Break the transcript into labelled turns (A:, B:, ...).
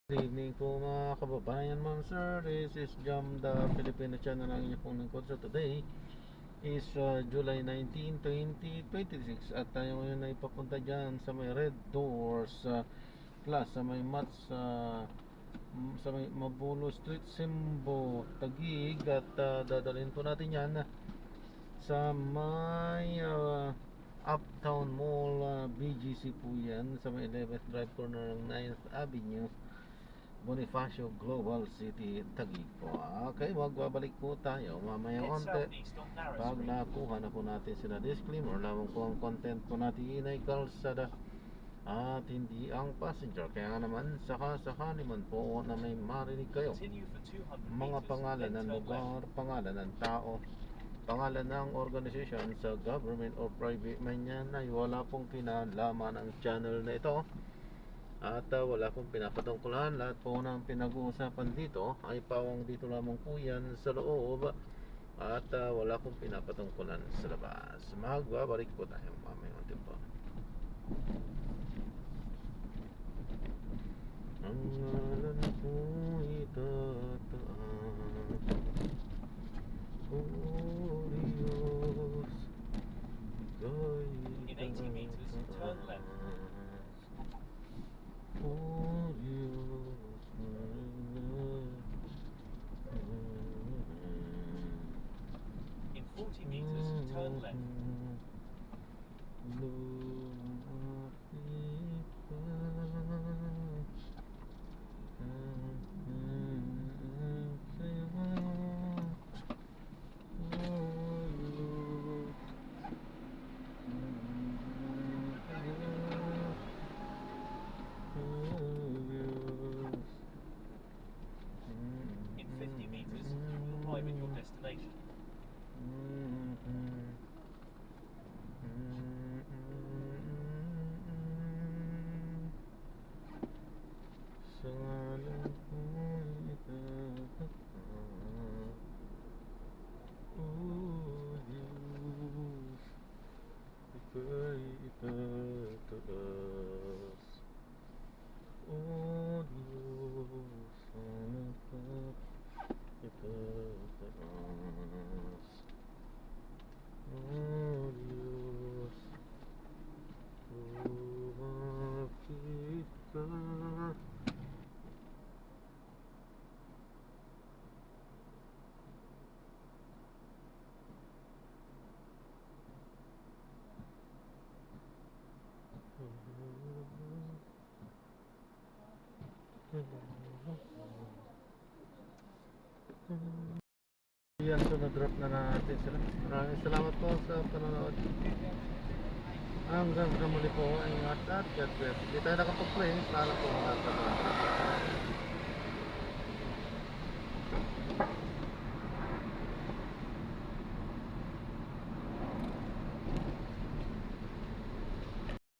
A: Good evening po mga kababayan, ma'am sir. This is Jam, the Filipino channel ng inyo pong lingkod. So today is July 19, 2026 at tayo ngayon ay papunta dyan sa may Red Doors Plus, sa may Mats, sa may Mabulo Street, Simbo, Taguig. At dadalhin po natin yan sa may Uptown Mall, BGC po yan, sa may 11th Drive corner ng 9th Avenue, Bonifacio Global City, Taguig po. Okay, magbabalik po tayo mamayang onte pag nakuha na po natin sila. Disclaimer, lamang po ang content po natin ay kalsada at hindi ang passenger. Kaya naman sakasakali man po na may marinig kayo mga pangalan ng lugar, pangalan ng tao, pangalan ng organisasyon sa government or private man yan, ay wala pong kinalaman ang channel na ito. At wala pong pinapatungkulan. Lahat po ng pinag-uusapan dito ay pawang dito lamang po yan sa loob. At wala pong pinapatungkulan sa labas. Magbabalik po tayo mamaya unti po. Ang ngalan ko'y tataas, O Diyos, ika'y
B: In 80 meters, turn left.
A: Oh Diyos,
B: In 40 meters, turn left. In 50 meters, you will arrive at your destination.
A: Sa ngalan ko'y itataas, O Diyos, ika'y itataas. O Diyos, sana ka't itataas. O Diyos, lumapit ka. Yan, so na-drop na natin sila. Maraming salamat po sa panonood. Hanggang sa muli po, ingat at God bless. Hindi tayo nakapag-play, sana po mga